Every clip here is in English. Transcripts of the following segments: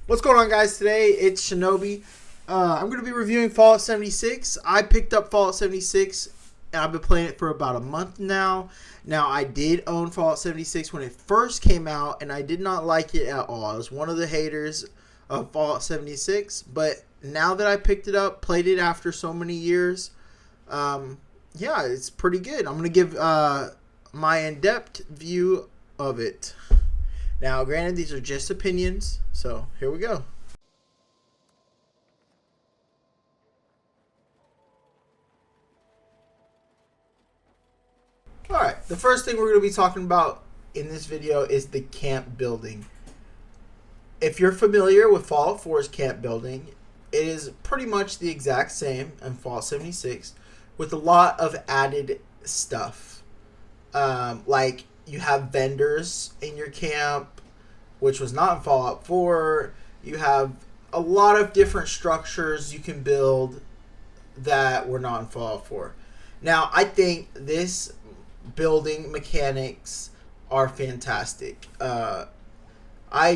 What's going on, guys? Today it's Shinobi. I'm going to be reviewing Fallout 76. I picked up Fallout 76 and I've been playing it for about a month now. Now, I did own Fallout 76 when it first came out and I did not like it at all. I was one of the haters of Fallout 76, but now that I picked it up, played it after so many years, yeah, it's pretty good. I'm going to give my in-depth view of it. Now, granted, these are just opinions, so here we go. Alright, the first thing we're going to be talking about in this video is the camp building. If you're familiar with Fallout 4's camp building, it is pretty much the exact same in Fallout 76 with a lot of added stuff. Like, you have vendors in your camp, which was not in Fallout 4. You have a lot of different structures you can build that were not in Fallout 4. Now, I think this building mechanics are fantastic. I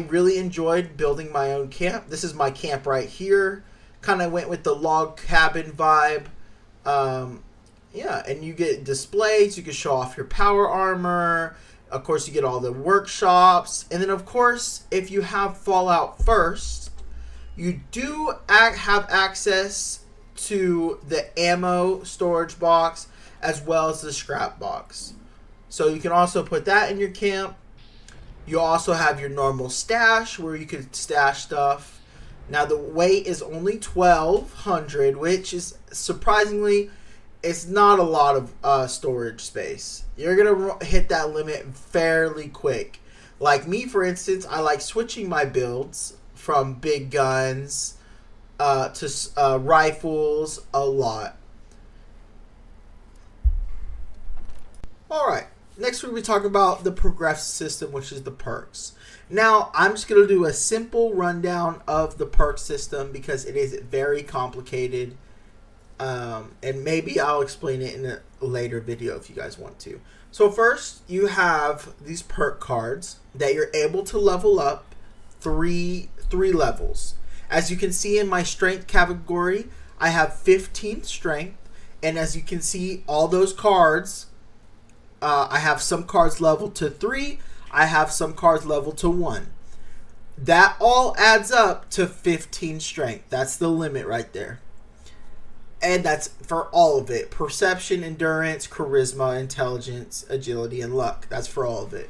really enjoyed building my own camp. This is my camp right here. Kind of went with the log cabin vibe. Yeah, and you get displays. You can show off your power armor. Of course, you get all the workshops. And then, of course, if you have Fallout First, you do have access to the ammo storage box as well as the scrap box. So you can also put that in your camp. You also have your normal stash where you could stash stuff. Now, the weight is only 1,200, which is surprisingly... it's not a lot of storage space. You're going to hit that limit fairly quick. Like me, for instance, I like switching my builds from big guns to rifles a lot. Alright, next we'll be talking about the progressive system, which is the perks. Now, I'm just going to do a simple rundown of the perk system because it is very complicated. And maybe I'll explain it in a later video if you guys want to. So first, you have these perk cards that you're able to level up three levels. As you can see in my strength category, I have 15th strength, and as you can see, all those cards, I have some cards leveled to 3, I have some cards leveled to 1. That all adds up to 15 strength. That's the limit right there. And that's for all of it. Perception, endurance, charisma, intelligence, agility, and luck. That's for all of it.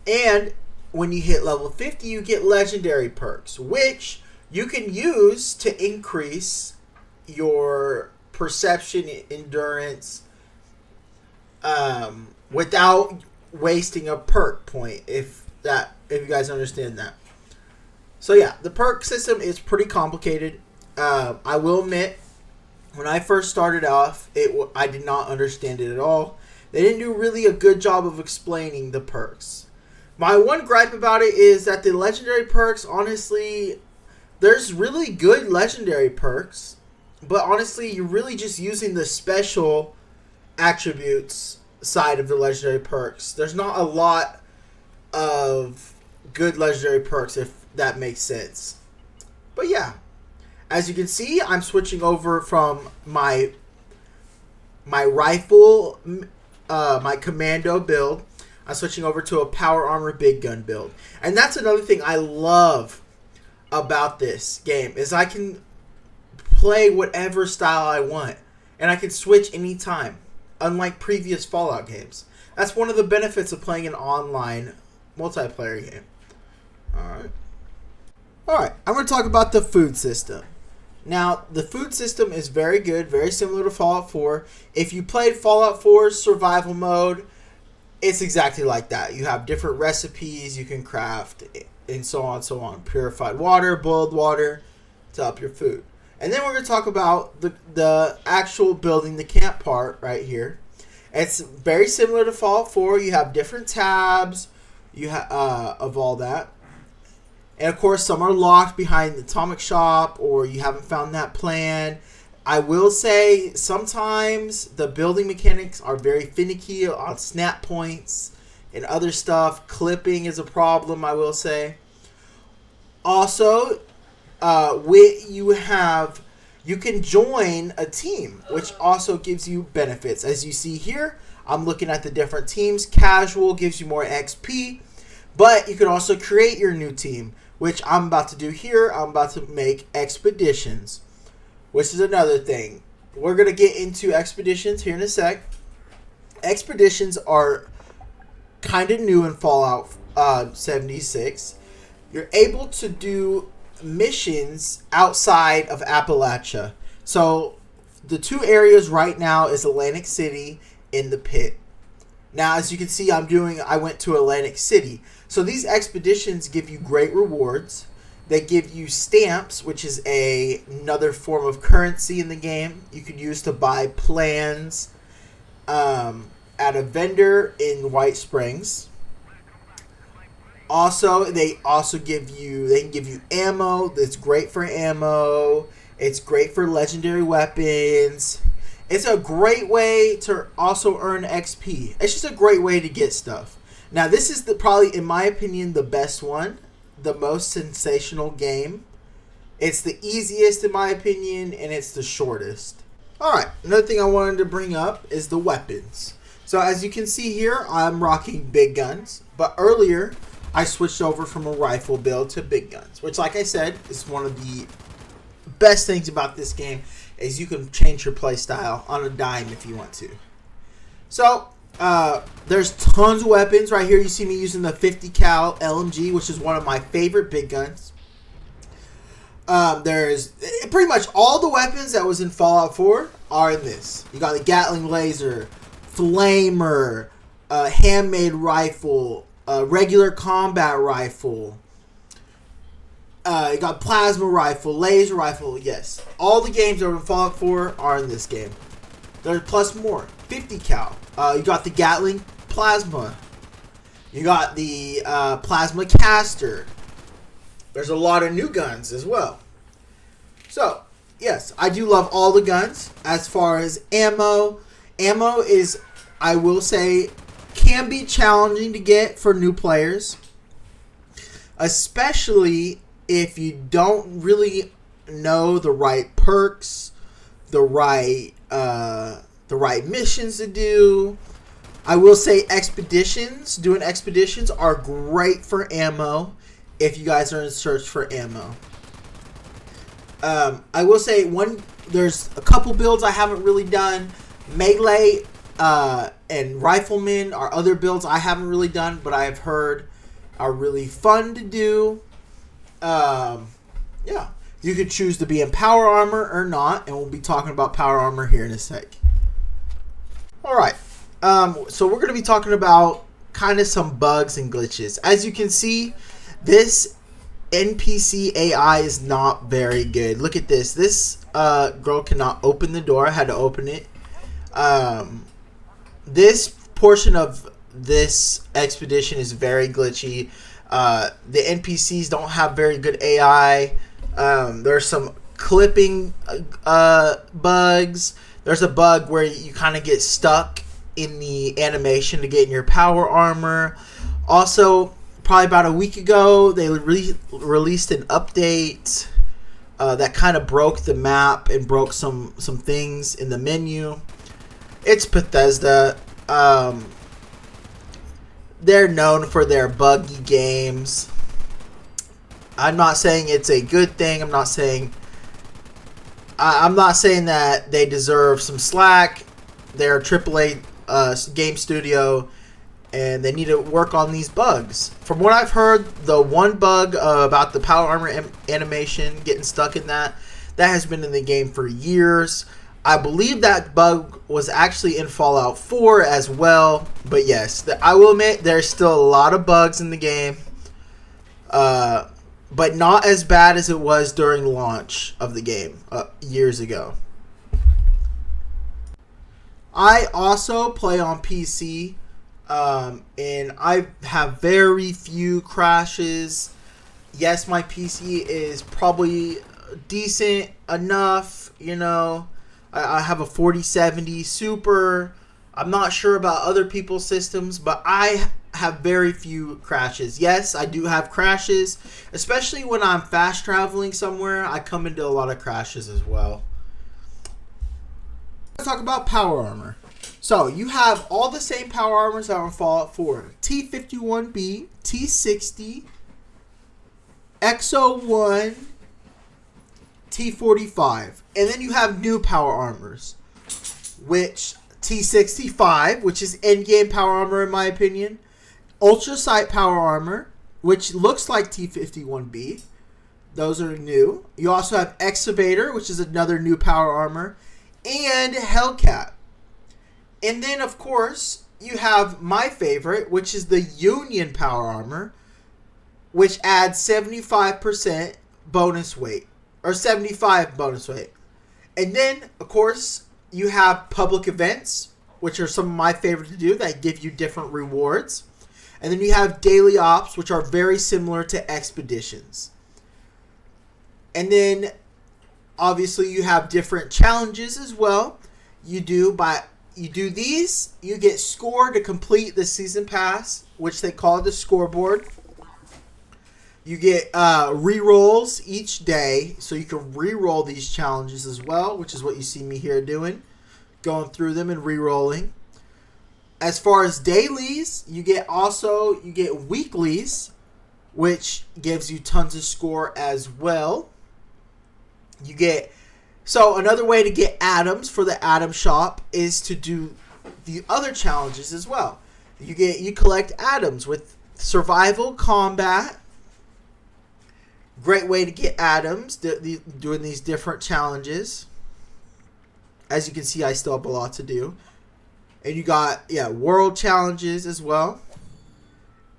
And when you hit level 50, you get legendary perks, which you can use to increase your perception, endurance, without wasting a perk point, if you guys understand that. So yeah, the perk system is pretty complicated. I will admit, when I first started off, I did not understand it at all. They didn't do really a good job of explaining the perks. My one gripe about it is that the legendary perks, honestly, there's really good legendary perks, but honestly, you're really just using the special attributes side of the legendary perks. There's not a lot of good legendary perks, if that makes sense. But yeah. As you can see, I'm switching over from my rifle, my commando build. I'm switching over to a power armor big gun build. And that's another thing I love about this game, is I can play whatever style I want. And I can switch anytime, unlike previous Fallout games. That's one of the benefits of playing an online multiplayer game. Alright, I'm going to talk about the food system. Now, the food system is very good, very similar to Fallout 4. If you played Fallout 4's survival mode, it's exactly like that. You have different recipes you can craft, and so on and so on. Purified water, boiled water to up your food. And then we're going to talk about the actual building the camp part right here. It's very similar to Fallout 4. You have different tabs of all that. And, of course, some are locked behind the atomic shop, or you haven't found that plan. I will say sometimes the building mechanics are very finicky on snap points and other stuff. Clipping is a problem, I will say. Also, you can join a team, which also gives you benefits. As you see here, I'm looking at the different teams. Casual gives you more XP, but you can also create your new team, which I'm about to do here. I'm about to make expeditions, which is another thing. We're going to get into expeditions here in a sec. Expeditions are kind of new in Fallout 76. You're able to do missions outside of Appalachia. So the two areas right now is Atlantic City and the Pit. Now, as you can see, I went to Atlantic City. So these expeditions give you great rewards. They give you stamps, which is another form of currency in the game. You can use to buy plans at a vendor in White Springs. Also, they can give you ammo. That's great for ammo. It's great for legendary weapons. It's a great way to also earn XP. It's just a great way to get stuff. Now, this is probably, in my opinion, the best one, the most sensational game. It's the easiest, in my opinion, and it's the shortest. All right, another thing I wanted to bring up is the weapons. So, as you can see here, I'm rocking big guns, but earlier I switched over from a rifle build to big guns, which, like I said, is one of the best things about this game, is you can change your play style on a dime if you want to. So, there's tons of weapons. Right here you see me using the 50 cal LMG, which is one of my favorite big guns. There's pretty much all the weapons that was in Fallout 4 are in this. You got the Gatling laser, flamer, handmade rifle, regular combat rifle. You got plasma rifle, laser rifle. Yes, all the games that are in Fallout 4 are in this game. There's plus more. 50 cal. You got the Gatling plasma. You got the plasma caster. There's a lot of new guns as well. So, yes, I do love all the guns. As far as ammo is, I will say, can be challenging to get for new players, especially if you don't really know the right perks, the right missions to do. I will say doing expeditions are great for ammo if you guys are in search for ammo. I will say there's a couple builds I haven't really done. Melee and Rifleman are other builds I haven't really done, but I have heard are really fun to do. Yeah, you could choose to be in power armor or not, and we'll be talking about power armor here in a sec. Alright, so we're going to be talking about kind of some bugs and glitches. As you can see, this NPC AI is not very good. Look at this. This girl cannot open the door. I had to open it. This portion of this expedition is very glitchy. The NPCs don't have very good AI. There's some clipping bugs. There's a bug where you kind of get stuck in the animation to get in your power armor. Also, probably about a week ago, they released an update that kind of broke the map and broke some things in the menu. It's Bethesda. They're known for their buggy games. I'm not saying it's a good thing. I'm not saying that they deserve some slack. They're a AAA game studio, and they need to work on these bugs. From what I've heard, the one bug about the power armor animation, getting stuck in that has been in the game for years. I believe that bug was actually in Fallout 4 as well. But yes, I will admit there's still a lot of bugs in the game. But not as bad as it was during launch of the game years ago. I also play on PC. And I have very few crashes. Yes, my PC is probably decent enough, you know. I have a 4070 Super. I'm not sure about other people's systems, but I have very few crashes. Yes, I do have crashes, especially when I'm fast traveling somewhere. I come into a lot of crashes as well. Let's talk about power armor. So you have all the same power armors that were Fallout 4. T51B, T60, XO1, T45. And then you have new power armors, which T65, which is endgame power armor in my opinion. Ultra Sight power armor, which looks like T51B. Those are new. You also have Excavator, which is another new power armor. And Hellcat. And then, of course, you have my favorite, which is the Union power armor, which adds 75% bonus weight. Or 75 bonus weight. And then, of course, you have public events, which are some of my favorite to do, that give you different rewards. And then you have daily ops, which are very similar to expeditions. And then, obviously, you have different challenges as well. You do these, you get score to complete the season pass, which they call the scoreboard. You get re-rolls each day, so you can re-roll these challenges as well, which is what you see me here doing, going through them and re-rolling. As far as dailies, you get weeklies, which gives you tons of score as well. So another way to get atoms for the Atom Shop is to do the other challenges as well. You collect atoms with survival, combat. Great way to get atoms doing these different challenges. As you can see, I still have a lot to do. And you got world challenges as well.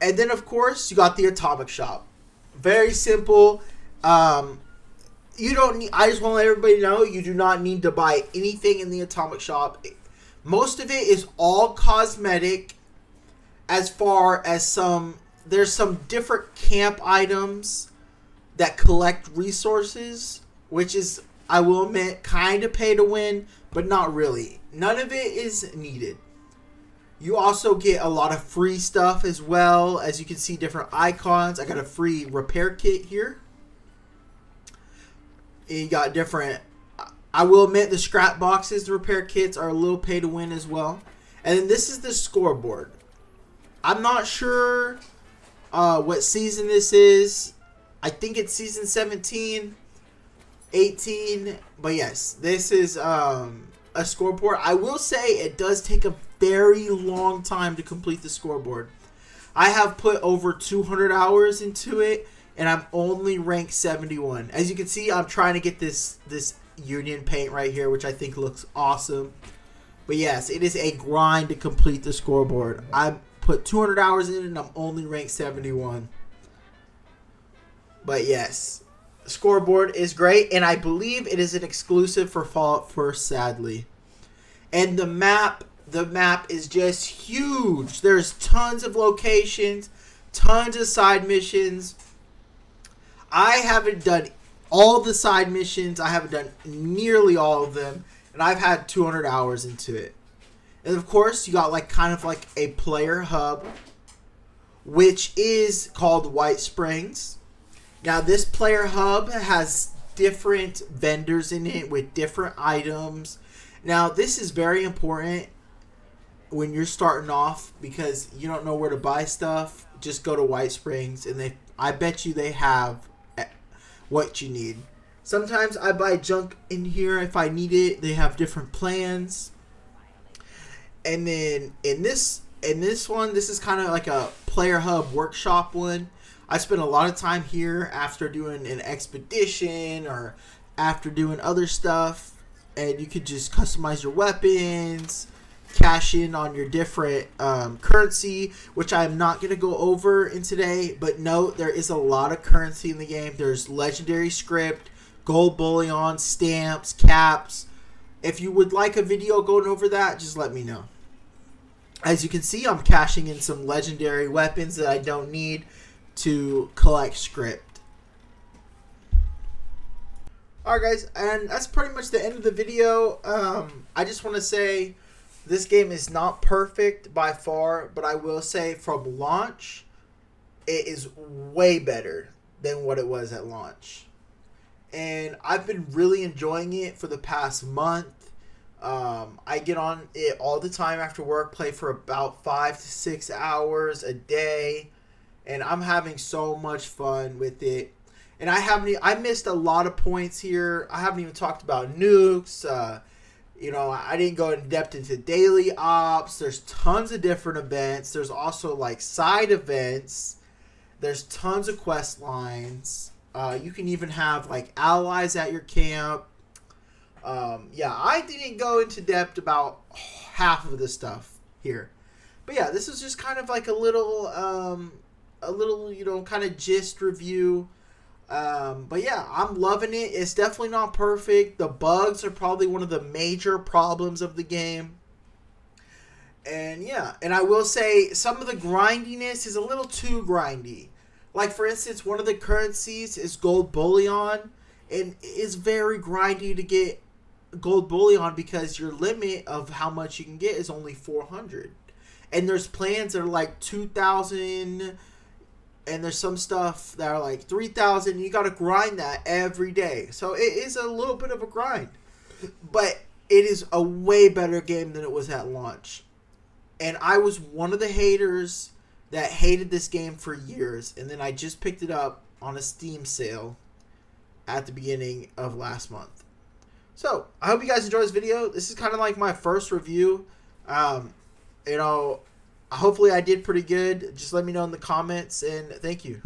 And then of course you got the Atomic Shop. Very simple. You don't need. I just want to let everybody know you do not need to buy anything in the Atomic Shop. Most of it is all cosmetic. As far as there's some different camp items that collect resources, which is, I will admit, kind of pay to win, but not really. None of it is needed. You also get a lot of free stuff as well. As you can see, different icons. I got a free repair kit here. And you got different, I will admit, the scrap boxes, the repair kits are a little pay to win as well. And then this is the scoreboard. I'm not sure what season this is. I think it's season 17, 18. But yes, this is a scoreboard. I will say it does take a very long time to complete the scoreboard. I have put over 200 hours into it, and I'm only ranked 71. As you can see, I'm trying to get this Union paint right here, which I think looks awesome. But yes, it is a grind to complete the scoreboard. I put 200 hours in it, and I'm only ranked 71. But yes, the scoreboard is great, and I believe it is an exclusive for Fallout 4, sadly. And the map is just huge. There's tons of locations, tons of side missions. I haven't done all the side missions. I haven't done nearly all of them, and I've had 200 hours into it. And of course, you got kind of like a player hub, which is called White Springs. Now, this player hub has different vendors in it with different items. Now, this is very important when you're starting off, because you don't know where to buy stuff. Just go to White Springs, and I bet you they have what you need. Sometimes I buy junk in here if I need it. They have different plans. And then in this one, this is kind of like a player hub workshop one. I spend a lot of time here after doing an expedition or after doing other stuff, and you could just customize your weapons, cash in on your different currency, which I'm not going to go over in today, but note there is a lot of currency in the game. There's legendary script, gold bullion, stamps, caps. If you would like a video going over that, just let me know. As you can see, I'm cashing in some legendary weapons that I don't need to collect script. Alright guys, and that's pretty much the end of the video. I just want to say This game is not perfect by far, but I will say from launch, it is way better than what it was at launch. And I've been really enjoying it for the past month. I get on it all the time after work, play for about 5 to 6 hours a day, and I'm having so much fun with it. And I missed a lot of points here. I haven't even talked about nukes. I didn't go in depth into daily ops. There's tons of different events. There's also like side events. There's tons of quest lines. You can even have like allies at your camp. I didn't go into depth about half of the stuff here. But yeah, this is just kind of like a little kind of gist review. But yeah, I'm loving it. It's definitely not perfect. The bugs are probably one of the major problems of the game. And yeah, and I will say some of the grindiness is a little too grindy. Like for instance, one of the currencies is gold bullion, and it's very grindy to get gold bullion because your limit of how much you can get is only 400. And there's plans that are like 2,000, and there's some stuff that are like 3,000. You got to grind that every day. So it is a little bit of a grind. But it is a way better game than it was at launch. And I was one of the haters that hated this game for years. And then I just picked it up on a Steam sale at the beginning of last month. So I hope you guys enjoyed this video. This is kind of like my first review. Hopefully I did pretty good. Just let me know in the comments, and thank you.